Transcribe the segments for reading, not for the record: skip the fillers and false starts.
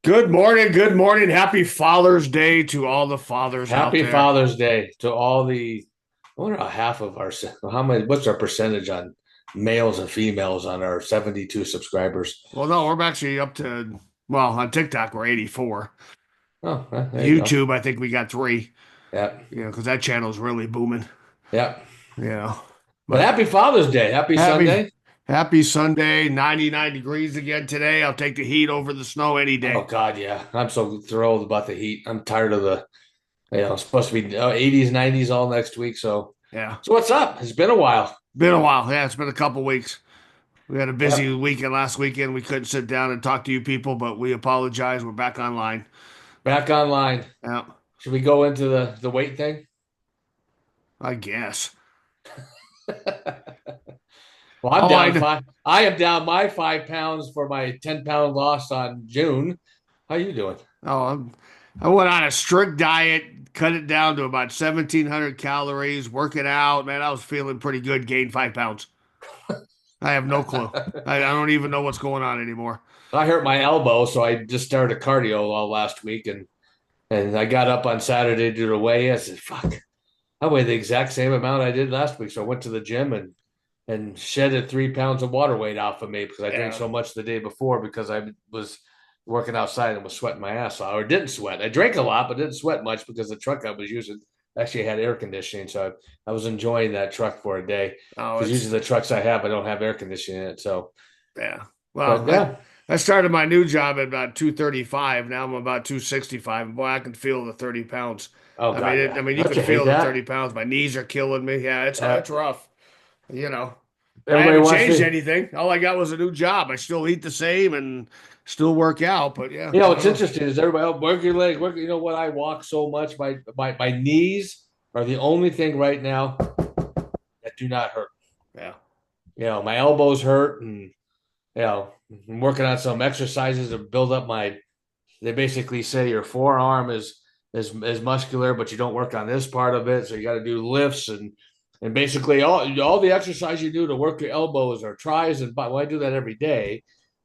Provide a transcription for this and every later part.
Good morning. Good morning. Happy Father's Day to all the fathers out Happy there. Father's Day to all the. I wonder how half of our how many. What's our percentage on males and females on our 72 subscribers? Well, no, we're actually up to, well, on TikTok, we're 84. Oh, there you go. YouTube, I think we got three, Yeah, because that channel's really booming, yeah. you know. But But happy Father's Day. Happy happy, Sunday. happy Sunday, 99 degrees again today. I'll take the heat over the snow any Oh day. God, yeah. I'm so thrilled about the heat. I'm tired of it's supposed to be 80s, 90s all next week. So, Yeah. so what's up? It's been a while. Been a while. Yeah, it's been a couple weeks. We had a busy Yep. weekend last weekend. We couldn't sit down and talk to you people, but we apologize. We're back online. Back online. Yeah, Should we go into the weight thing? I guess. Well, I'm All I down know. five. I am down my 5 pounds for my 10-pound loss on June. How you doing? Oh, I went on a strict diet, cut it down to about 1,700 calories, working out. Man, I was feeling pretty good, gained 5 pounds. I have no clue. I don't even know what's going on anymore. I hurt my elbow, so I just started cardio all last week, and I got up on Saturday to do the weigh. I said, "Fuck, I weigh the exact same amount I did last week." So I went to the gym and shedded 3 pounds of water weight off of me because I drank Yeah. so much the day before because I was working outside and was sweating my ass off, or didn't sweat. I drank a lot, but didn't sweat much because the truck I was using actually had air conditioning. So I was enjoying that truck for a day Oh, because it's usually the trucks I have, I don't have air conditioning in it. So, yeah. but Well, I yeah, I started my new job at about 235. Now I'm about 265. Boy, I can feel the 30 pounds. oh God, I yeah. mean, you Don't can you hate feel the 30 that? pounds. My knees are killing me. Yeah, Uh, it's rough. You know. I Everybody haven't wants changed me. anything. All I got was a new job. I still eat the same and still work out, but yeah, I What's don't know. interesting is everybody work your leg, work. You know what? I walk so much. My knees are the only thing right now that do not hurt. Yeah. My elbows hurt, and I'm working on some exercises to build up my. They basically say your forearm is muscular, but you don't work on this part of it, so you got to do lifts and basically all the exercise you do to work your elbows or tries and well, I do that every day,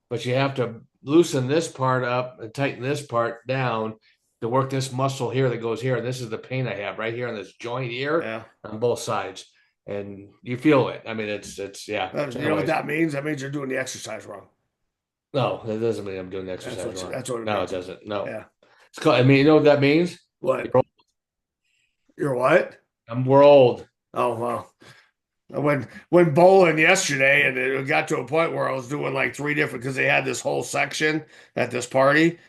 but you have to loosen this part up and tighten this part down to work this muscle here that goes here. And this is the pain I have right here on this joint here Yeah. on both sides. And you feel it. I mean, it's yeah. So You know what anyways, that means? That means you're doing the exercise wrong. no, that doesn't mean I'm doing the exercise wrong. That's what it No, it means. doesn't. No, Yeah. it's called. I mean, you know what that means? What? You're old. You're what? We're old. Oh well. I went bowling yesterday and it got to a point where I was doing like three different because they had this whole section at this party.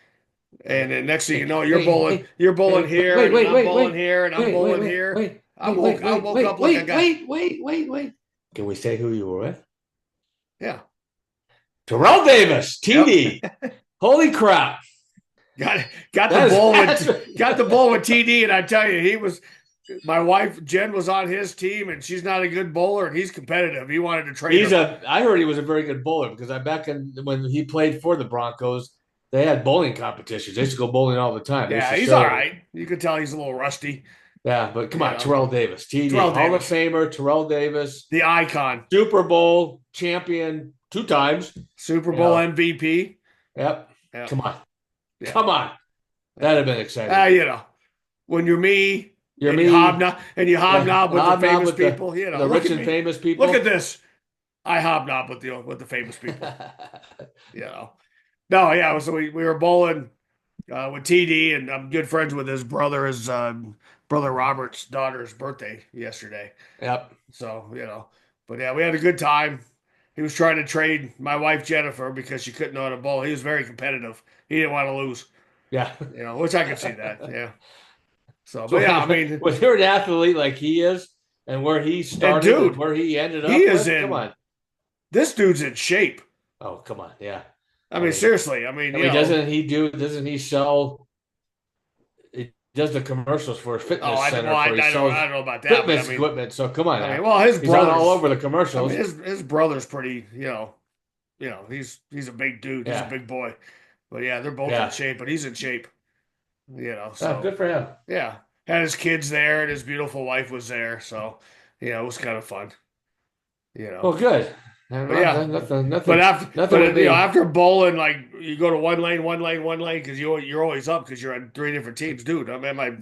And then next thing you Hey, know, hey, hey, you're bowling hey, here, wait, and then wait, I'm wait, bowling wait, here, and I'm wait, wait, bowling wait, here. wait, wait, wait, I wait, woke wait, up like I wait, got, wait. Can we say who you were with? yeah, Terrell Davis, yep. TD. Holy crap! Got got the That is ball with that's got the ball with TD, and I tell you, he was my wife Jen was on his team, and she's not a good bowler, and he's competitive. He wanted to trade he's her. a. I heard he was a very good bowler because I back in when he played for the Broncos, they had bowling competitions. They used to go bowling all the time. They used Yeah, to he's all show. right. You could tell he's a little rusty. Yeah, but come You on, know, Terrell Davis, TD, Terrell Hall of Davis, Famer, Terrell Davis, the icon, Super Bowl champion 2 times. Super You Bowl know, MVP. yep. Yeah, Come on, yeah, come on. yeah. That'd have been exciting. You know, when you're me You're me, and you yeah. hobnob with the Hobnob famous with the people, you know, the look rich at and me. famous Look at people. this. I hobnob with the famous people. You know. No, yeah. So we were bowling with TD, and I'm good friends with his brother. His brother Robert's daughter's birthday yesterday. Yep. So but yeah, we had a good time. He was trying to trade my wife Jennifer because she couldn't know how to bowl. He was very competitive. He didn't want to lose. Yeah. Which I could see that. Yeah. So, but So yeah, I mean, when you're an athlete like he is, and where he and started and dude, where he ended he up is with, come in. on. This dude's in shape. Oh, come on. Yeah. I I mean, mean, seriously. I mean, doesn't he sell, he does the commercials for a oh, fitness center for he I sells don't know about that, but fitness equipment. So come on I mean, now. well, his He's on all brothers. over the I mean, commercials. his brother's pretty. He's a big dude. He's a Yeah. big boy. But yeah, they're both in Yeah. shape. But he's in shape. So Good for him. yeah, had his kids there, and his beautiful wife was there. So it was kind of fun. You know, Well, good. But yeah, but Nothing, after, nothing with but me. after bowling, like you go to one lane, one lane, one lane, because you're always up because you're on three different teams, dude. I mean, my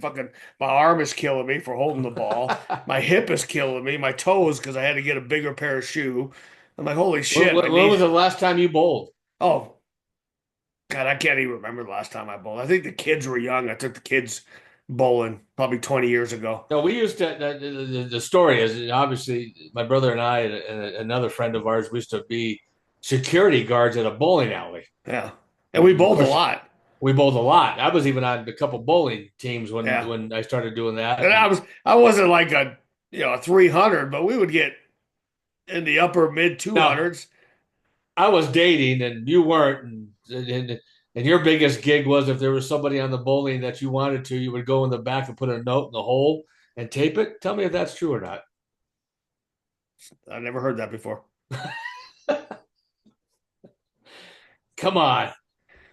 arm is killing me for holding the ball. My hip is killing me. My toes because I had to get a bigger pair of shoe. I'm like, holy shit, my When knee. was the last time you bowled? Oh God, I can't even remember the last time I bowled. I think the kids were young. I took the kids bowling probably 20 years ago. No, we used to. The story is obviously my brother and I and another friend of ours, we used to be security guards at a bowling alley. Yeah, and we Of bowled a course, lot. we bowled a lot. I was even on a couple bowling teams Yeah, when I started doing that. and And I wasn't like a 300, but we would get in the upper mid now 200s. I was dating and you weren't, and your biggest gig was if there was somebody on the bowling that you wanted to, you would go in the back and put a note in the hole and tape it. Tell me if that's true or not. I never heard that before. Come on.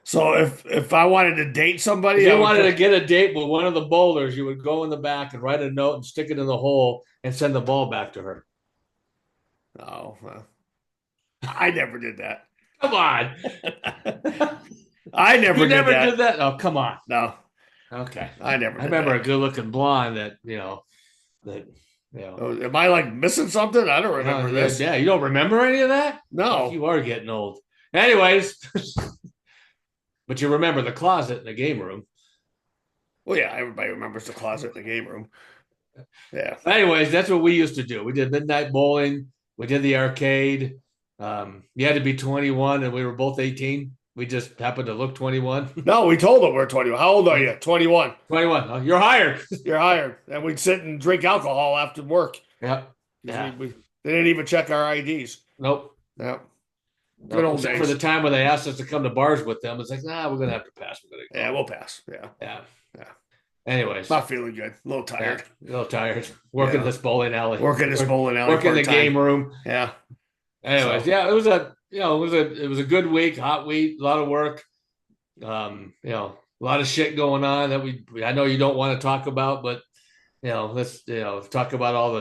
So if I wanted to date If somebody, I you would wanted put. to get a date with one of the bowlers, you would go in the back and write a note and stick it in the hole and send the ball back to her. Oh, well, I never did that. Come on. I You never did never did that. that? Oh, come on. No, Okay. I never I did remember a that. good looking blonde that, Oh, am I like missing something? I don't remember yeah, this. yeah, you don't remember any of that? Fuck, No. you are getting old. Anyways, but you remember the closet in the game room. Well, yeah, everybody remembers the closet in the game room. Yeah. Anyways, that's what we used to do. We did midnight bowling. We did the arcade. You had to be 21, and we were both 18. We just happened to look 21. No, we told them we're 21. How old are you? 21. 21. Oh, you're hired. You're hired. And we'd sit and drink alcohol after work. Yeah. 'Cause Yeah. they didn't even check our IDs. Nope. Yeah. Good Nope. old Except for days. the time when they asked us to come to bars with them. It's like, nah, we're gonna have to pass. We're gonna Yeah, go. we'll pass. Yeah. Yeah. Yeah. Anyways, Not feeling good. A little yeah, tired. a little tired. Working Yeah. this bowling alley. Working this bowling alley Working the part game time. room. Yeah. Anyways, So yeah, it was a good week, hot week, a lot of work. A lot of shit going on that I know you don't want to talk about, but let's talk about all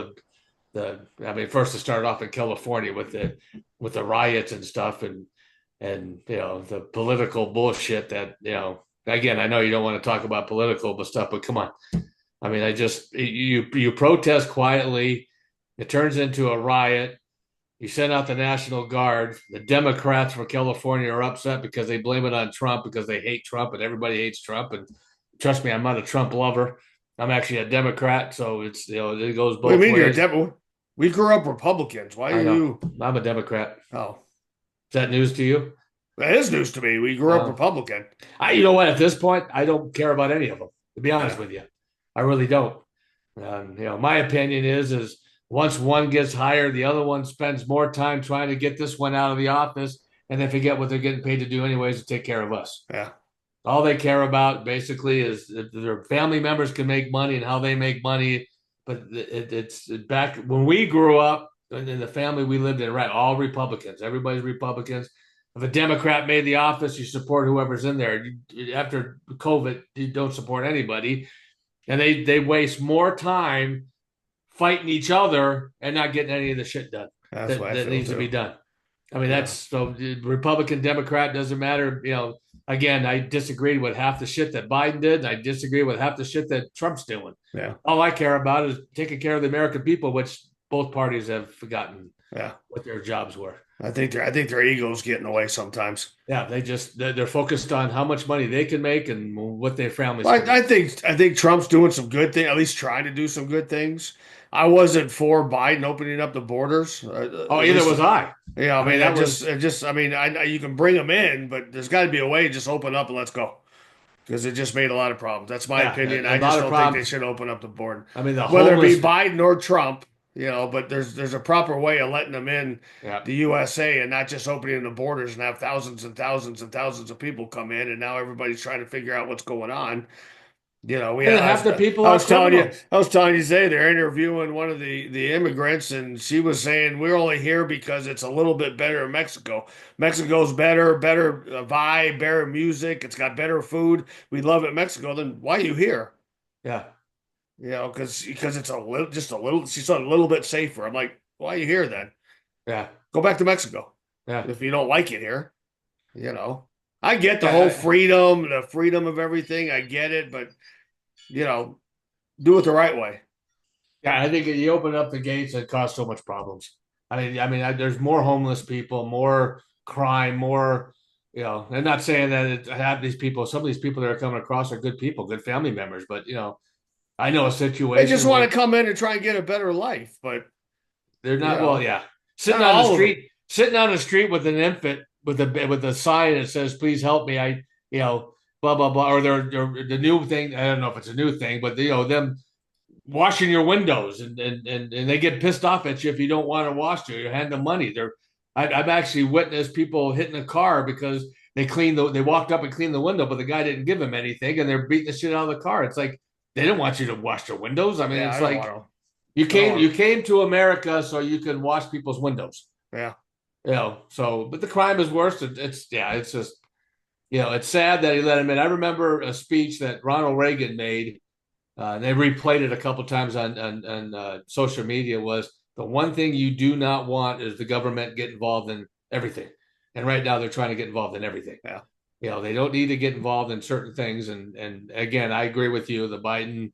the I mean, first to start off in California with the riots and stuff and the political bullshit that again, I know you don't want to talk about political but stuff, but come on. I mean, you protest quietly, it turns into a riot. You send out the National Guard. The Democrats for California are upset because they blame it on Trump because they hate Trump and everybody hates Trump. And trust me, I'm not a Trump lover. I'm actually a Democrat, so it goes what do both you mean you're a ways. Democrat? We grew up Republicans. Why I are know. you? I'm a Democrat. Oh, Is that news to you? that is news to me. We grew up Oh. Republican. You know what? At this point, I don't care about any of them. To be honest Yeah. with you, I really don't. My opinion is once one gets hired, the other one spends more time trying to get this one out of the office, and they forget what they're getting paid to do anyways to take care of us. Yeah. All they care about basically is if their family members can make money and how they make money. But it's back when we grew up in the family we lived in, right? All Republicans, everybody's Republicans. If a Democrat made the office, you support whoever's in there. After COVID, you don't support anybody, and they waste more time fighting each other and not getting any of the shit done That's what I that feel needs too. to be done. I mean, Yeah. that's so Republican, Democrat doesn't matter. Again, I disagree with half the shit that Biden did, and I disagree with half the shit that Trump's doing. Yeah. All I care about is taking care of the American people, which both parties have forgotten Yeah. what their jobs were. I think their ego's getting away sometimes. Yeah, they're focused on how much money they can make and what their families. Well, I think Trump's doing some good things, at least trying to do some good things. I wasn't for Biden opening up the borders. Either was I. Yeah, I mean, I mean, you can bring them in, but there's got to be a way to just open up and let's go. Because it just made a lot of problems. That's my opinion. I just don't think they should open up the border. I mean, whether it be Biden or Trump, but there's a proper way of letting them in the USA and not just opening the borders and have thousands and thousands and thousands of people come in, and now everybody's trying to figure out what's going on. Half the people I was telling you today they're interviewing one of the immigrants, and she was saying we're only here because it's a little bit better in Mexico. Mexico's better vibe, better music. It's got better food. We love it, Mexico. Then why are you here? Yeah, Because it's just a little. She said a little bit safer. I'm like, why are you here then? Yeah. Go back to Mexico Yeah. if you don't like it here. You know, I get the whole Yeah. freedom, the freedom of everything. I get it, but you know, do it the right way. Yeah, I think you open up the gates, it causes so much problems. There's more homeless people, more crime, more. I'm not saying that I have these people. Some of these people that are coming across are good people, good family members, but I know a They just situation want where to come in and try and get a better life, but they're you not. Well, know, yeah, not all of them. sitting on the street with an infant with a sign that says "Please help me." Blah blah blah, or they're the new thing. I don't know if it's a new thing, but them washing your windows and they get pissed off at you if you don't want to wash it. You hand them money. I've actually witnessed people hitting a car because they walked up and cleaned the window, but the guy didn't give them anything, and they're beating the shit out of the car. It's like they didn't want you to wash their windows. I mean, Yeah, it's I don't like want to. I don't you want came to America so you can wash people's windows. to. Yeah. So but the crime is worse. It's just it's sad that he let him in. I remember a speech that Ronald Reagan made. And they replayed it a couple times on social media. Was the one thing you do not want is the government get involved in everything, and right now they're trying to get involved in everything. Yeah. They don't need to get involved in certain things. And again, I agree with you. The Biden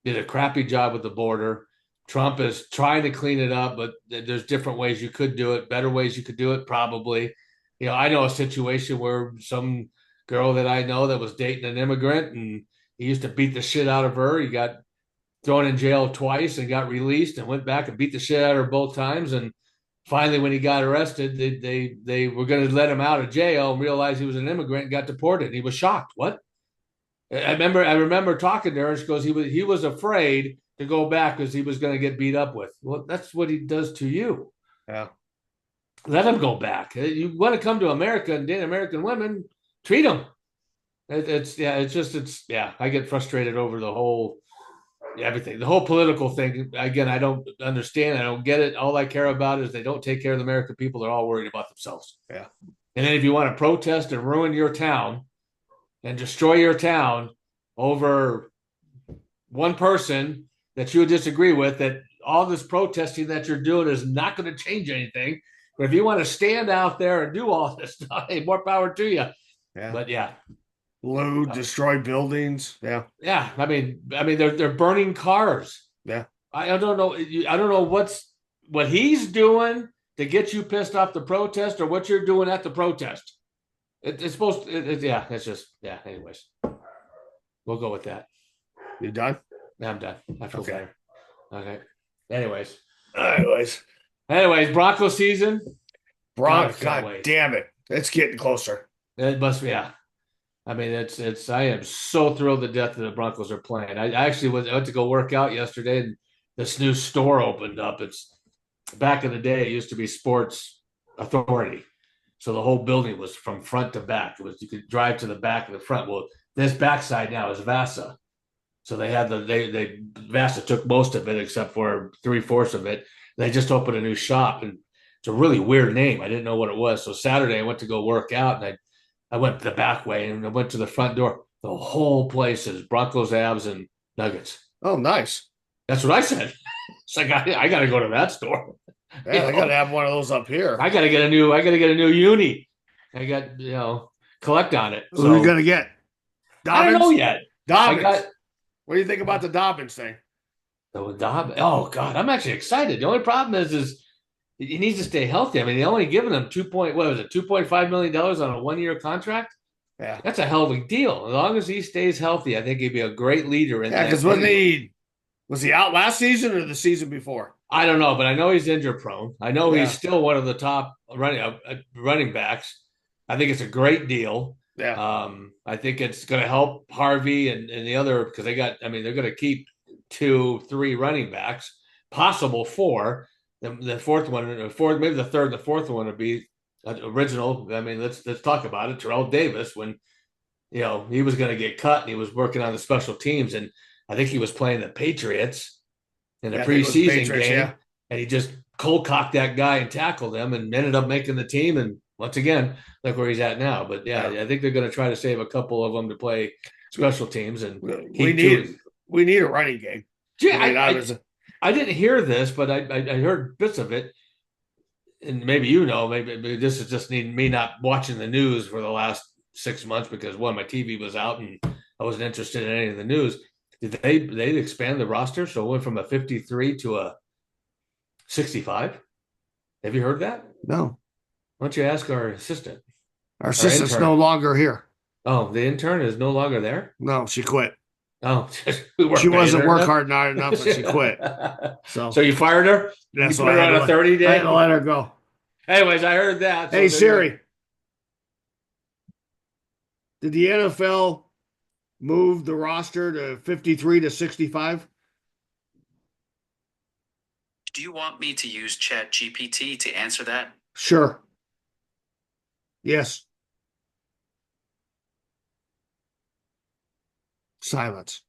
did a crappy job with the border. Trump is trying to clean it up, but there's different ways you could do it, better ways you could do it, probably. I know a situation where some girl that I know that was dating an immigrant and he used to beat the shit out of her. He got thrown in jail twice and got released and went back and beat the shit out of her both times. And finally, when he got arrested, they were going to let him out of jail and realized he was an immigrant and got deported. And he was shocked. What? I remember talking to her. She goes, he was afraid to go back because he was going to get beat up with. Well, that's what he does to you. Yeah. Let him go back. You want to come to America and date American women, treat them. I get frustrated over the whole everything, the whole political thing. Again, I don't understand. I don't get it. All I care about is they don't take care of the American people. They're all worried about themselves. Yeah. And then if you want to protest and ruin your town and destroy your town over one person that you disagree with, that all this protesting that you're doing is not going to change anything. But if you want to stand out there and do all this stuff, hey, more power to you. Yeah. But yeah. Loot, destroy buildings. Yeah. Yeah. I mean, they're burning cars. Yeah. I don't know. I don't know what he's doing to get you pissed off the protest or what you're doing at the protest. It's supposed to, yeah, it's just, yeah. Anyways, we'll go with that. You done? Yeah, I'm done. I feel Okay. better. Okay. Anyways, Bronco season. God damn it. It's getting closer. It must be, yeah. I mean, I am so thrilled to death that the Broncos are playing. I actually went to go work out yesterday and this new store opened up. It's back in the day, it used to be Sports Authority. So the whole building was from front to back. You could drive to the back and the front. Well, this backside now is Vasa. So they had Vasa took most of it except for 3/4 of it. They just opened a new shop and it's a really weird name. I didn't know what it was. So Saturday I went to go work out and I went the back way and I went to the front door. The whole place is Broncos, Abs, and Nuggets. Oh, nice. That's what I said. It's like I got to go to that store. Yeah, I got to have one of those up here. I got to get a new uni. I got collect on it. Who are you gonna get? Dobbins? I don't know yet. Dobbins. What do you think about the Dobbins thing? Oh God, I'm actually excited. The only problem is he needs to stay healthy. I mean, they only given him $2.5 million on a 1-year contract. Yeah, that's a hell of a deal. As long as he stays healthy, I think he'd be a great leader. Yeah, because was he out last season or the season before? I don't know, but I know he's injury prone. I know he's still one of the top running backs. I think it's a great deal. Yeah. I think it's going to help Harvey and the other because they're going to keep 2-3 running backs, possible 4. The fourth one, maybe the third, the fourth one would be original. I mean, let's talk about it. Terrell Davis, when he was going to get cut and he was working on the special teams, and I think he was playing the Patriots in a preseason game, and he just cold cocked that guy and tackled him and ended up making the team. And once again, look where he's at now. But I think they're going to try to save a couple of them to play special teams. And we need a running game. Yeah, I didn't hear this, but I heard bits of it. and maybe you know, maybe this is just me not watching the news for the last 6 months because one, my TV was out and I wasn't interested in any of the news. Did they expand the roster so it went from a 53 to a 65? Have you heard that? No, Why don't you ask our assistant, our our assistant's intern? no longer here. Oh, the intern is no longer there. No, she quit. Oh, we She weren't paying wasn't her work enough. hard not enough, and she quit. So So you fired her? You that's put why her on a 30 I had to day? let her go. Anyways, I heard that. So Hey Siri, did the NFL move the roster to 53 to 65? Do you want me to use Chat GPT to answer that? Sure. Yes. Silence.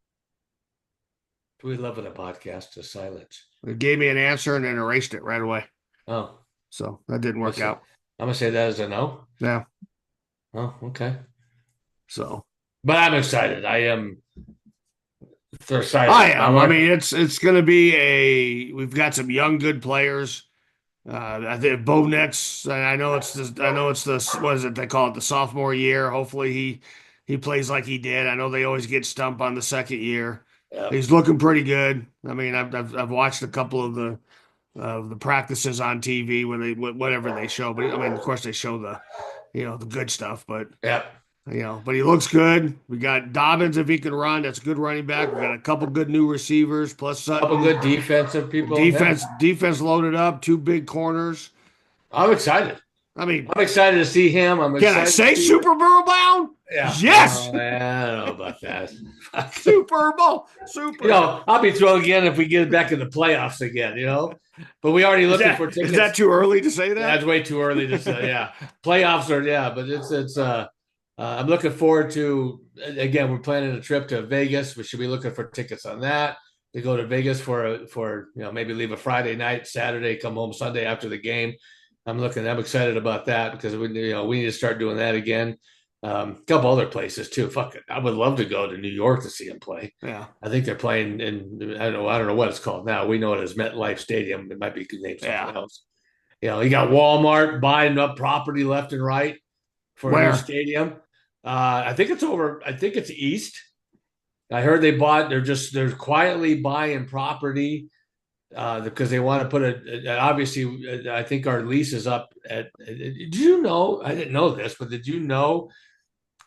we love in a podcast to silence. It gave me an answer and then erased it right away. Oh, So that didn't work out. I'm gonna say that as a no. Yeah. Oh, okay. So But I'm excited. I am. They're excited. I am. I mean, it's going to be we've got some young, good players. I think Bo Nix. I know it's the what is it they call it, the sophomore year. Hopefully he plays like he did. I know they always get stumped on the second year. Yep. He's looking pretty good. I mean, I've watched a couple of the practices on TV when whatever they show. But I mean, of course, they show the good stuff. But Yep. but he looks good. We got Dobbins if he can run. That's a good running back. We got a couple good new receivers plus Sutton. Couple good defensive people. Defense loaded up. Two big corners. I'm excited. I mean, I'm excited to see him. can I say Super Bowl bound? Yeah. Yes. I don't know about that. Super Bowl. Super. I'll be thrilled again if we get back in the playoffs again. But we already looking for tickets. Is that too early to say that? That's way too early to say. Yeah, playoffs are but it's. I'm looking forward to. Again, we're planning a trip to Vegas. We should be looking for tickets on that. To go to Vegas for maybe leave a Friday night, Saturday, come home Sunday after the game. I'm excited about that because we need to start doing that again. A couple other places too. Fuck it, I would love to go to New York to see him play. Yeah, I think they're playing in. I don't know what it's called now. We know it as MetLife Stadium. It might be named something else. You got Walmart buying up property left and right for a new stadium. I think it's over. I think it's east. I heard they bought. They're quietly buying property because they want to put obviously, I think our lease is up at. Did you know? I didn't know this, but did you know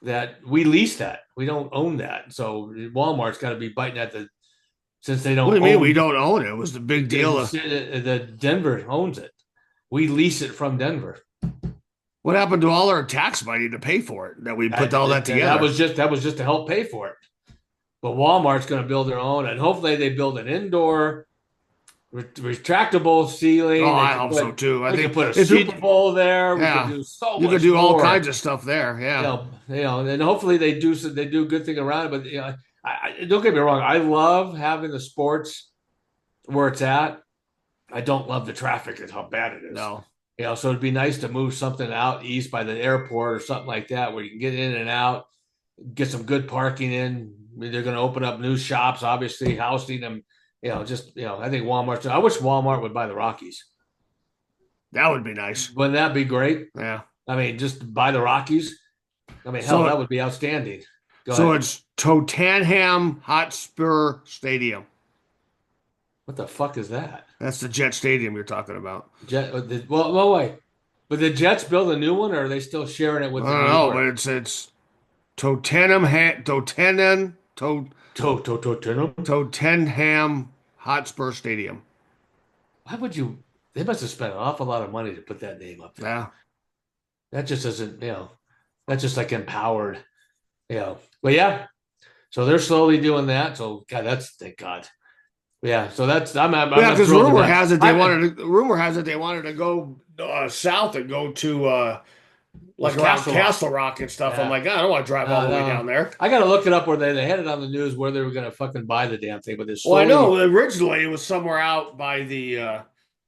that we lease that? We don't own that, so Walmart's got to be biting at the. Since they don't. What do you mean we don't own it? It was the big deal. The Denver owns it. We lease it from Denver. What happened to all our tax money to pay for it? That we put all that together. That was just to help pay for it. But Walmart's going to build their own, and hopefully they build an indoor retractable ceiling. Oh, I hope so too. I think put a Super Bowl there. Yeah, you could do all kinds of stuff there. Yeah, and hopefully they do a good thing around it. But I don't get me wrong. I love having the sports where it's at. I don't love the traffic and how bad it is. No. So it'd be nice to move something out east by the airport or something like that where you can get in and out, get some good parking in. I mean, they're going to open up new shops, obviously, housing them. I think Walmart. I wish Walmart would buy the Rockies. That would be nice. Wouldn't that be great? Yeah. I mean, just buy the Rockies. I mean, hell, that would be outstanding. So it's Tottenham Hotspur Stadium. What the fuck is that? That's the Jet Stadium you're talking about. Well, wait. But the Jets build a new one, or are they still sharing it with? I don't know, but it's Tottenham Hotspur Stadium. Why would you? They must have spent an awful lot of money to put that name up there. Yeah. That just isn't, that's just like empowered, But yeah, so they're slowly doing that. So God, thank God. Yeah, so that's because rumor has it they wanted to go south and go to like around Castle Rock and stuff. Yeah. I'm like, I don't want to drive all the way down there. I got to look it up where they had it on the news where they were going to fucking buy the damn thing. But well, I know originally it was somewhere out by the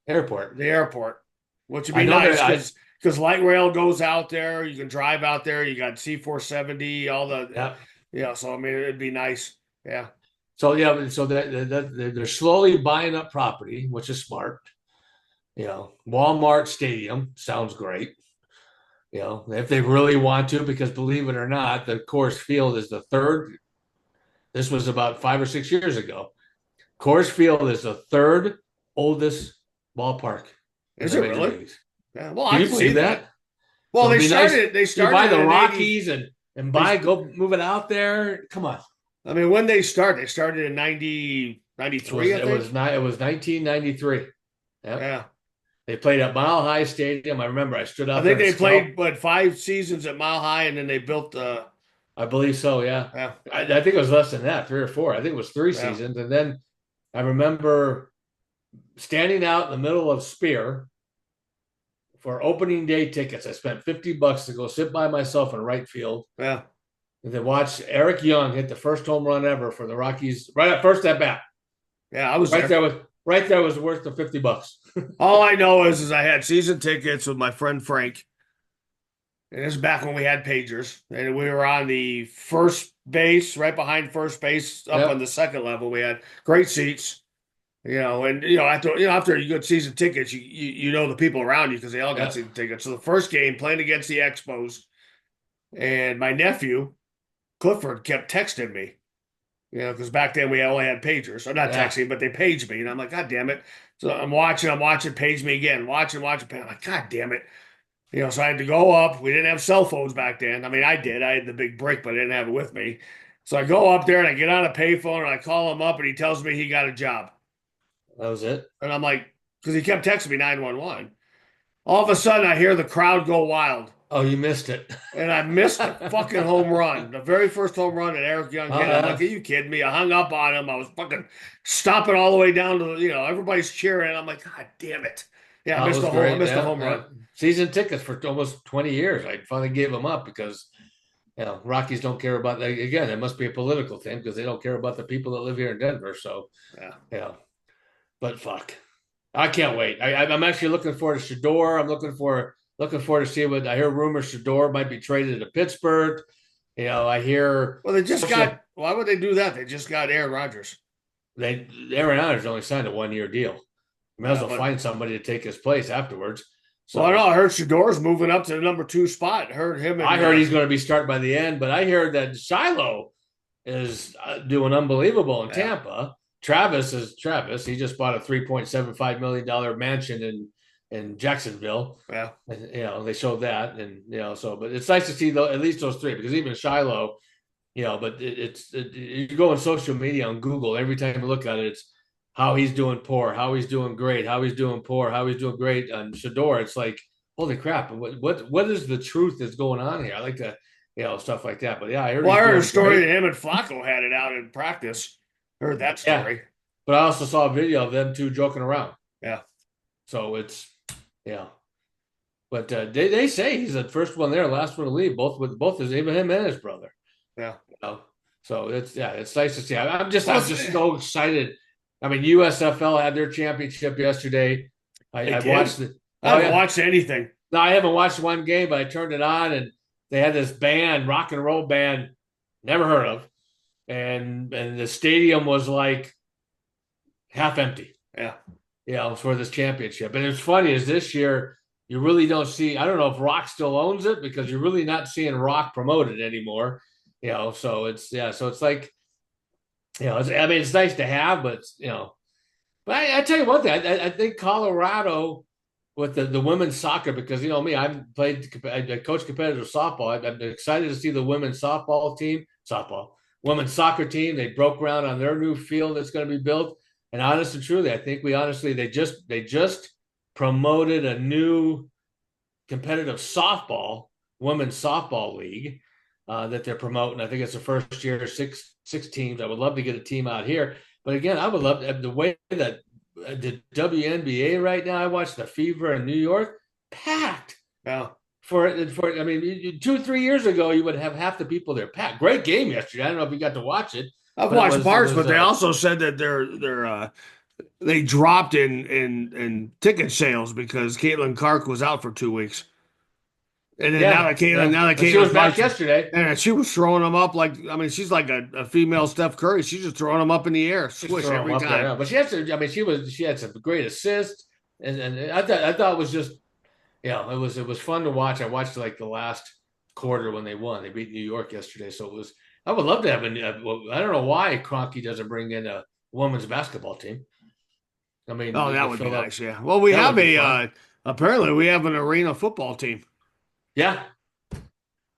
airport. The airport, which would be nice because light rail goes out there. You can drive out there. You got C470, all the So I mean, it'd be nice. Yeah. So they're slowly buying up property, which is smart. Walmart Stadium sounds great. If they really want to, because believe it or not, the Coors Field is the third. This was about 5 or 6 years ago. Coors Field is the third oldest ballpark in Is the it major really? leagues. Yeah. Well, Can I you can see believe that. that? Well, So they it'd be nice. started. They You started buy the in 80 Rockies and go move it out there. Come on. I mean, when they started in 93, I think. It was 1993. Yep. Yeah. They played at Mile High Stadium. I remember I stood out I there think and they played, scalped. 5 seasons at Mile High, and then they built I believe so, yeah. yeah, I think it was less than that, 3 or 4. I think it was 3 yeah. seasons. And then I remember standing out in the middle of Spear for opening day tickets. I spent $50 to go sit by myself in right field Yeah. and then watch Eric Young hit the first home run ever for the Rockies right at first at bat. Yeah, I was Right there. there was worth the $50. All I know is I had season tickets with my friend Frank. And this is back when we had pagers. And we were on the first base, right behind first base, up Yep. on the second level. We had great seats. And after you get season tickets, you know the people around you because they all got Yep. season tickets. So the first game playing against the Expos, and my nephew Clifford kept texting me, because back then we only had pagers. So not Yeah. texting, but they paged me, and I'm like, God damn it! So I'm watching, page me again, watching. I'm like, God damn it! So I had to go up. We didn't have cell phones back then. I mean, I did. I had the big brick, but I didn't have it with me. So I go up there and I get on a payphone and I call him up and he tells me he got a job. That was it. And I'm like, because he kept texting me 911. All of a sudden, I hear the crowd go wild. Oh, you missed it. And I missed the fucking home run. The very first home run that Eric Young hit. I'm Yeah. like, are you kidding me? I hung up on him. I was fucking stomping all the way down to, everybody's cheering. I'm like, God damn it. Yeah, I missed the great. the home run. Season tickets for almost 20 years. I finally gave them up because Rockies don't care about that. Again, it must be a political thing because they don't care about the people that live here in Denver. So but fuck, I can't wait. I'm actually looking forward to Shador. I'm looking forward to see what I hear. Rumors Shador might be traded to Pittsburgh. I hear. Well, they just got. Why would they do that? They just got Aaron Rodgers. Aaron Rodgers only signed a 1-year deal. Might as well find somebody to take his place afterwards. So I know. I heard Shador's moving up to the number 2 spot. I heard he's going to be starting by the end, but I heard that Shiloh is doing unbelievable in Tampa. Travis. He just bought a $3.75 million mansion in Jacksonville. Yeah, and, they showed that, and but it's nice to see at least those 3 because even Shiloh, but you go on social media on Google every time you look at it, it's how he's doing poor, how he's doing great, how he's doing poor, how he's doing great. And Shador, it's like, holy crap, what is the truth that's going on here? I like to, stuff like that. But yeah, I heard a story that him and Flacco had it out in practice. Heard that story. Yeah. But I also saw a video of them 2 joking around. Yeah. So it's, But they say he's the first one there, last one to leave, both even him and his brother. Yeah. So it's nice to see. I'm just so excited. I mean, USFL had their championship yesterday. I watched it. I haven't watched anything. No, I haven't watched one game, but I turned it on and they had this band, rock and roll band, never heard of, and the stadium was like half empty. Yeah. For this championship. And it's funny is this year you really don't see. I don't know if Rock still owns it because you're really not seeing Rock promoted anymore. So it's like. It's nice to have, but but I tell you one thing, I think Colorado with the women's soccer, because I coach competitive softball. I'm excited to see the women's women's soccer team. They broke ground on their new field that's going to be built. And honest and truly, I think they just promoted a new competitive women's softball league that they're promoting. I think it's the first year, six teams. I would love to get a team out here. But again, I would love the way that the WNBA right now, I watched the Fever in New York, packed. Yeah. For 2-3 years ago, you would have half the people there packed. Great game yesterday. I don't know if you got to watch it. I've watched parts, but they also said that they dropped in ticket sales because Caitlin Clark was out for 2 weeks. And then now that Caitlin she was back yesterday, and she was throwing them up she's like a female Steph Curry. She's just throwing them up in the air, swish every time. But she had some great assists. and I thought it was just it was fun to watch. I watched like the last quarter when they won. They beat New York yesterday, so it was. I would love to have well, I don't know why Kroenke doesn't bring in a women's basketball team. I mean, Oh, that to would be fill up nice. Yeah. Well, we that would have be fun. apparently we have an arena football team. Yeah,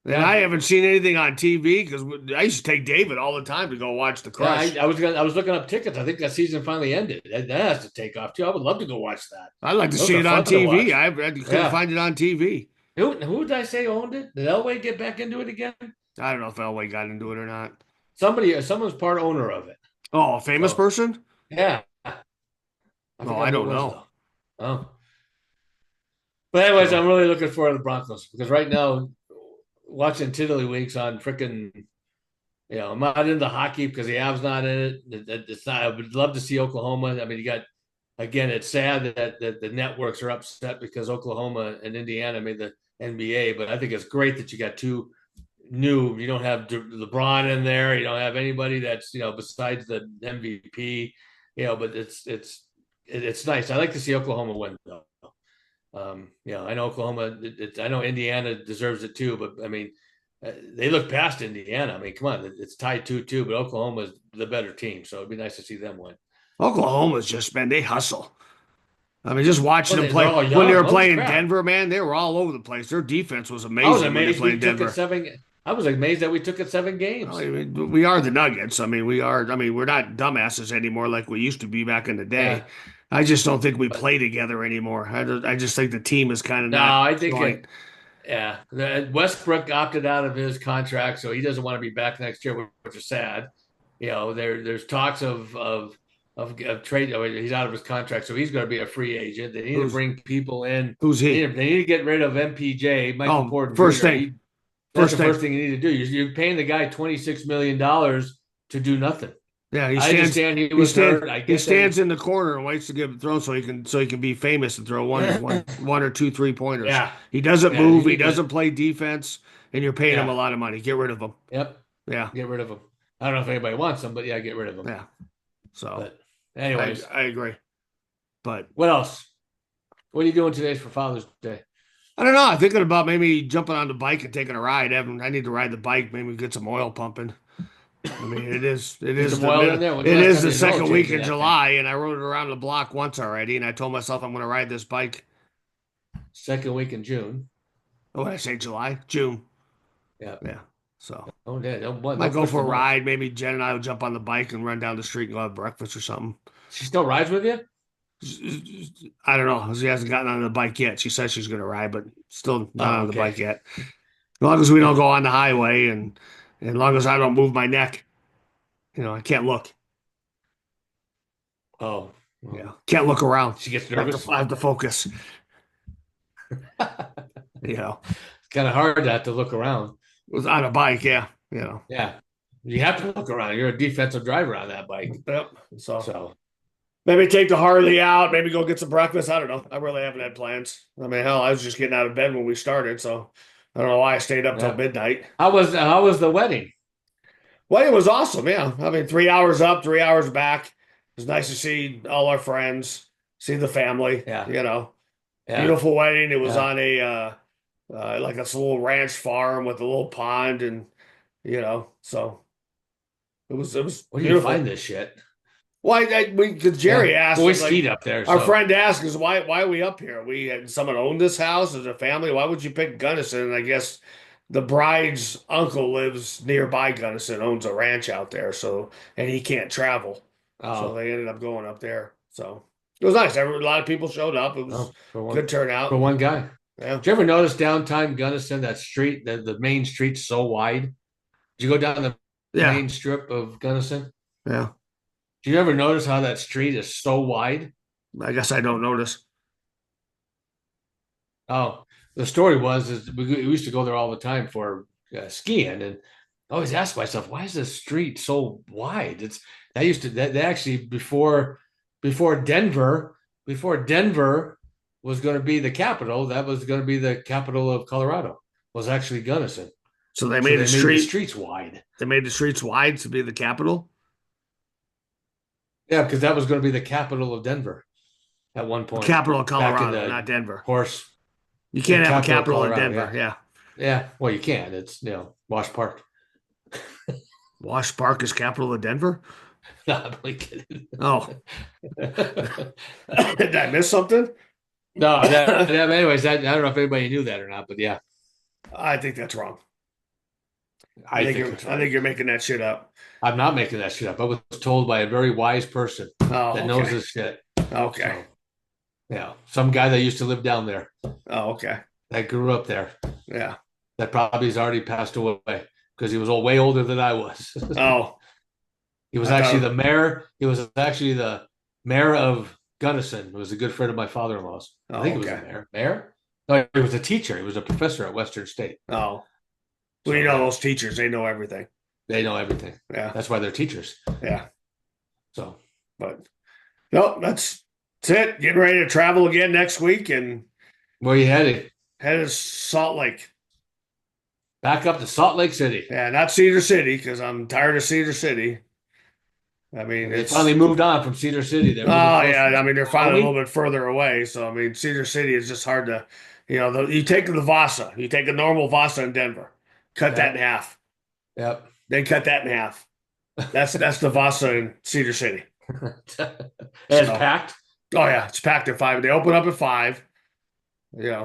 And I yeah, haven't seen anything on TV because I used to take David all the time to go watch the yeah. Crush. I was looking up tickets. I think that season finally ended. That has to take off too. I would love to go watch that. I'd like to Those see are it on fun to TV. watch. I couldn't Yeah. find it on TV. Who did I say owned it? Did Elway get back into it again? I don't know if Elway got into it or not. Someone's part owner of it. Oh, a famous So person? yeah, I No, forgot I who it don't was know. though. Oh, but anyways, So I'm really looking forward to the Broncos because right now, watching Tiddlywinks on freaking, I'm not into hockey because the Avs not in it. It's not. I would love to see Oklahoma. I mean, you got again. It's sad that the networks are upset because Oklahoma and Indiana made the NBA, but I think it's great that you got two new. You don't have LeBron in there. You don't have anybody that's besides the MVP. But it's nice. I like to see Oklahoma win though. I know Oklahoma. I know Indiana deserves it too, but I mean, they look past Indiana. I mean, come on, it's tied 2-2, but Oklahoma is the better team, so it'd be nice to see them win. Oklahoma's just, man, they hustle. I mean, just watching Well, them they're play all when they young. were Holy playing crap! Denver, man, they were all over the place. Their defense was I was amazing when they amazed we played took it Denver. seven. I was amazed that we took it seven Well, games. I mean, we are the Nuggets. I mean, we are. I mean, we're not dumbasses anymore like we used to be back in the day. Yeah, I just don't think we but play together anymore. I just think the team is kind of no, not I think right. yeah, Westbrook opted out of his contract, so he doesn't want to be back next year, which is sad. There's talks of trade. He's out of his contract, so he's going to be a free agent. They need to Who's bring people in. who's he? They need to get rid of MPJ, Michael Oh, Porter Jr. That's first the thing. first thing you need to do. You're paying the guy $26 million to do nothing. Yeah, I understand he was hurt. I he get that. stands in the corner and waits to get thrown so he can be famous and throw one or two 3-pointers. Yeah, He doesn't yeah. You move. He need to. doesn't play defense, and you're paying him a Yeah. lot of money. Get rid of him. Yep. Yeah, Get rid of him. I don't know if anybody wants him, but yeah, get rid of him. yeah. So But anyways, I agree. But what else? What are you doing today for Father's Day? I don't know. I'm thinking about maybe jumping on the bike and taking a ride. I need to ride the bike. Maybe get some oil pumping. I mean, it Get is some the oil middle. in there. When's the It last is time the you did an oil second week change in in that thing? July, and I rode it around the block once already. And I told myself I'm going to ride this bike. Second week in June. Oh, I say July, June. Yeah. Yeah. So Oh, yeah. might Don't go push for the a month. ride. Maybe Jen and I will jump on the bike and run down the street and go have breakfast or something. She still rides with you? I don't know. She hasn't gotten on the bike yet. She says she's going to ride, but still not Oh, on the bike okay. yet. As long as we don't go on the highway and as long as I don't move my neck, I can't look. Oh, well, Yeah, can't look around. she gets I have nervous. I have to focus. You know, It's kind of hard not to look around. it was on a bike. Yeah, Yeah. You have to look around. You're a defensive driver on that bike. Yep. So So, maybe take the Harley out. Maybe go get some breakfast. I don't know. I really haven't had plans. I mean, hell, I was just getting out of bed when we started, so I don't know why I stayed up till yeah. midnight. How was the wedding? Well, it was awesome. Yeah, I mean, 3 hours up, 3 hours back. It was nice to see all our friends, see the family. Yeah. Yeah. Beautiful wedding. It was Yeah. on a like a little ranch farm with a little pond, and so it was Where do you beautiful. find this shit? Why? Because Jerry Yeah. asked Always us, like, skied up there. our So, friend asked us, why are we up here? We had someone owned this house as a family. Why would you pick Gunnison? And I guess the bride's uncle lives nearby Gunnison, owns a ranch out there, and he can't travel, so oh, they ended up going up there. So it was nice. A lot of people showed up. It was oh, for one, good for turnout. one guy. Yeah, Did you ever notice downtown Gunnison, that street, the main street's so wide? Did you go down the yeah, main strip of Gunnison? yeah. Do you ever notice how that street is so wide? I guess I don't notice. Oh, the story was is we used to go there all the time for skiing, and I always ask myself, why is this street so wide? That actually before Denver was going to be the capital, that was going to be the capital of Colorado, was actually Gunnison. So they So made they the made the street. streets wide. They made the streets wide to be the capital. Yeah, because that was going to be the capital of Denver. at one point. Capital of Back in Colorado, the not Denver. horse. You can't have a Capital of capital in Colorado, Denver. Yeah. Yeah, well, you can. It's Wash Park. Wash Park is capital of Denver. No, I'm only kidding. Oh, no, did I miss something? anyways, I don't know if anybody knew that or not, but yeah, I think that's wrong. I think I think you're making that shit up. I'm not making that shit up. I was told by a very wise person Oh, that knows this shit. Okay. So, some guy that used to live down there, Oh, okay. that grew up there, Yeah. that probably has already passed away because he was way older than I was. Oh, He was I actually thought- the mayor. He was actually the mayor of Gunnison. He was a good friend of my father-in-law's. I Oh, think he was okay. the mayor. Mayor? No, he was a teacher. He was a professor at Western State. oh. So, Well, you know those teachers, they know everything. They know everything. Yeah. That's why they're teachers. Yeah. So But no, that's it. Getting ready to travel again next week and where are you heading? headed to Salt Lake. Back up to Salt Lake City. Yeah, not Cedar City because I'm tired of Cedar City. I mean, They it's finally moved on from Cedar City. They're moving yeah. closer. I mean, they're finally a Are we? little bit further away. So, I mean, Cedar City is just hard to, you take the Vasa, you take a normal Vasa in Denver, cut that in half, Yep. then cut that in half. That's the Vasa in Cedar City. It's So- packed. Oh yeah, it's packed at 5. They open up at 5.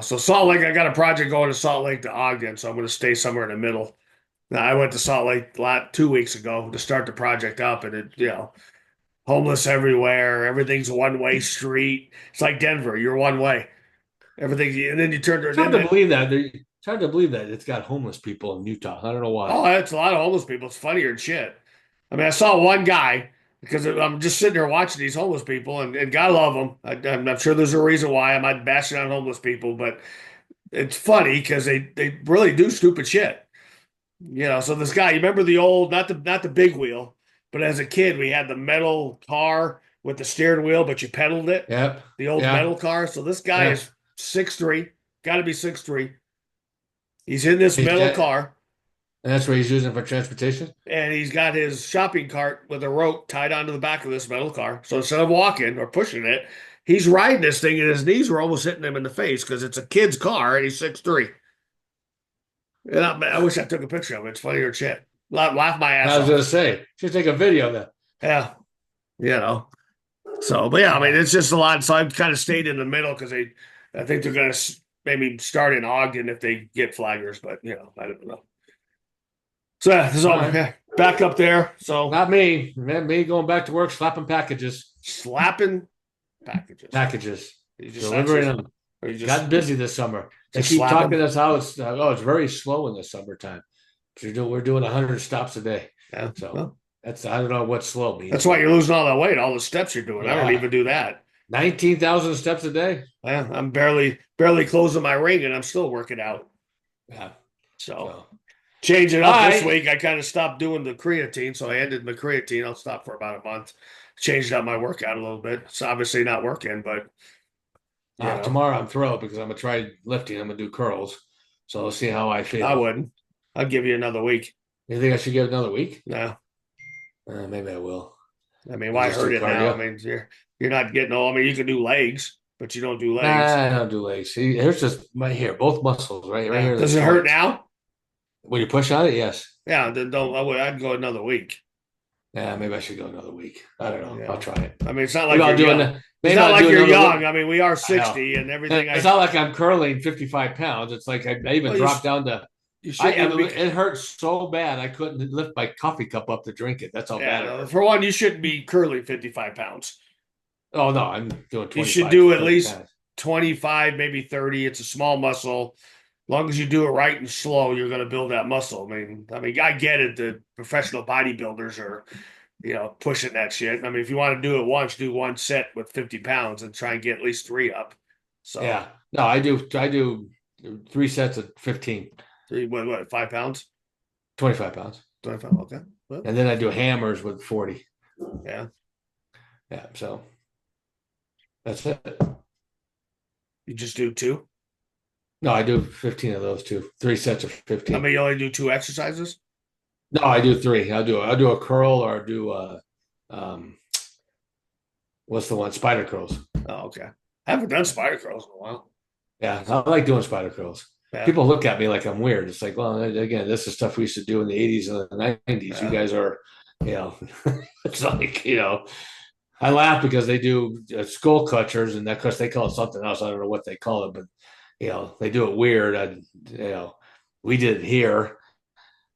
So Salt Lake, I got a project going to Salt Lake to Ogden, so I'm going to stay somewhere in the middle. Now, I went to Salt Lake 2 weeks ago to start the project up, and homeless everywhere. Everything's one-way street. It's like Denver. You're one way. Everything, and then you turn to It's hard to believe that. It's hard to believe that it's got homeless people in Utah. I don't know why. Oh, it's a lot of homeless people. It's funnier than shit. I mean, I saw one guy because I'm just sitting there watching these homeless people, and God love them. I'm sure there's a reason why I'm not bashing on homeless people, but it's funny because they really do stupid shit. So this guy, you remember the old, not the big wheel, but as a kid we had the metal car with the steering wheel, but you pedaled it. Yep. The old Yeah. metal car. So this guy Yeah. is 6'3", got to be 6'3". He's in this He's metal got- car. And that's what he's using for transportation. And he's got his shopping cart with a rope tied onto the back of this metal car. So instead of walking or pushing it, he's riding this thing, and his knees were almost hitting him in the face because it's a kid's car and he's 6'3". And I wish I took a picture of it. It's funnier than shit. Laugh my ass I was off. going to say, should take a video of that. Yeah. So, but yeah, I mean, it's just a lot. So I've kind of stayed in the middle because I think they're going to maybe start in Ogden if they get flaggers, but I don't know. So All right. yeah, back up there. So Not me. Me going back to work, slapping packages. slapping packages. You just Delivering actually- them. or you just Gotten busy this summer. They just keep slap talking 'em? us how it's very slow in the summertime. We're doing 100 stops a day. Yeah. So Well, I don't know what slow means. that's why you're losing all that weight, all the steps you're doing. I don't Yeah. even do that. 19,000 steps a day. Yeah, I'm barely closing my ring, and I'm still working out. Yeah. So So, change it up All this right. week. I kind of stopped doing the creatine, so I ended my creatine. I'll stop for about a month. Changed up my workout a little bit. It's obviously not working, but tomorrow I'm thrilled because I'm gonna try lifting. I'm gonna do curls. So we'll see how I feel. I wouldn't. I'd give you another week. You think I should give it another week? No, Maybe I will. I mean, why Just hurt do it now? cardio. I mean, you're not getting all. I mean, you can do legs, but you don't do legs. I don't do legs. See, here's just right here, both muscles, right here. Does it hurt now? When you push on it, yes. Yeah, then don't. I'd go another week. Yeah, maybe I should go another week. I don't know. Yeah. I'll try it. I mean, it's not like Maybe I'll you're do young. it. It's Maybe not I'll like do you're another young. week. I mean, we are 60 and everything. It's not like I'm curling 55 pounds. It's like I even Well, you dropped sh- down to. You shouldn't be. It hurt so bad I couldn't lift my coffee cup up to drink it. That's how bad it Yeah, hurt. for one, you shouldn't be curling 55 pounds. Oh no, I'm doing 25. You should do at 30 least pounds. 25, maybe 30. It's a small muscle. As long as you do it right and slow, you're going to build that muscle. I mean, I get it. The professional bodybuilders are, pushing that shit. I mean, if you want to do it once, do one set with 50 pounds and try and get at least 3 up. So Yeah. No, I do 3 sets of 15, 5 pounds? 25 pounds. 25. Okay. Well, And then I do hammers with 40. yeah. Yeah, so that's it. You just do 2. No, I do 15 of those too. 3 sets of 15. I mean, you only do 2 exercises? No, I do 3. I'll do a curl or do a what's the one? Spider curls. Oh, okay. I haven't done spider curls in a while. Yeah, I like doing spider curls. Yeah. People look at me like I'm weird. It's like, well, again, this is stuff we used to do in the 80s and the 90s. You Yeah. guys are, it's like, I laugh because they do skull catchers, and of course they call it something else. I don't know what they call it, but they do it weird. We did it here.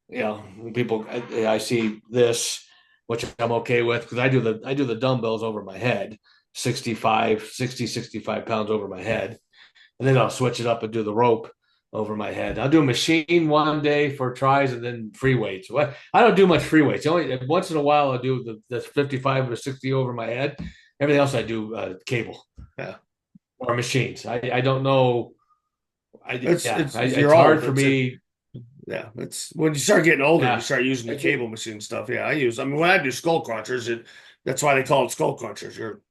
People, I see this, which I'm okay with because I do the dumbbells over my head, 65 pounds over my head, and then I'll switch it up and do the rope over my head. I'll do a machine one day for tries and then free weights. I don't do much free weights. Only once in a while I do the 55 or 60 over my head. Everything else I do cable, or machines. I don't know. It's hard for me. Yeah, it's when you start getting older, Yeah. you start using the cable machine stuff. Yeah, I mean, when I do skull crunchers, that's why they call it skull crunchers. You're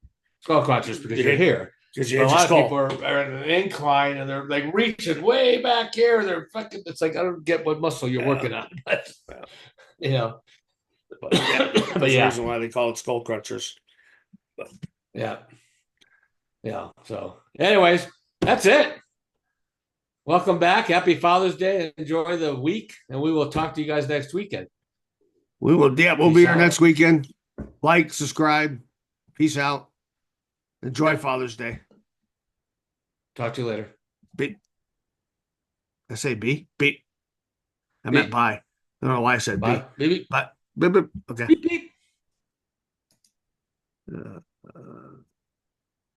skull crunchers because you're here. Because you But a hit your lot of skull. people are in an incline and they're like reaching way back here. They're fucking. It's like I don't get what muscle you're working on, but But but that's the yeah, reason why they call it skull crunchers. yeah. So, anyways, that's it. Welcome back. Happy Father's Day. Enjoy the week, and we will talk to you guys next weekend. We will. Yeah, we'll be here next weekend. Like, subscribe. Peace out. Enjoy Father's Day. Talk to you later. B. I say B. B. I meant bye. I don't know why I said Bye. B. Maybe. Bye. Beep, beep. Okay. Beep, beep.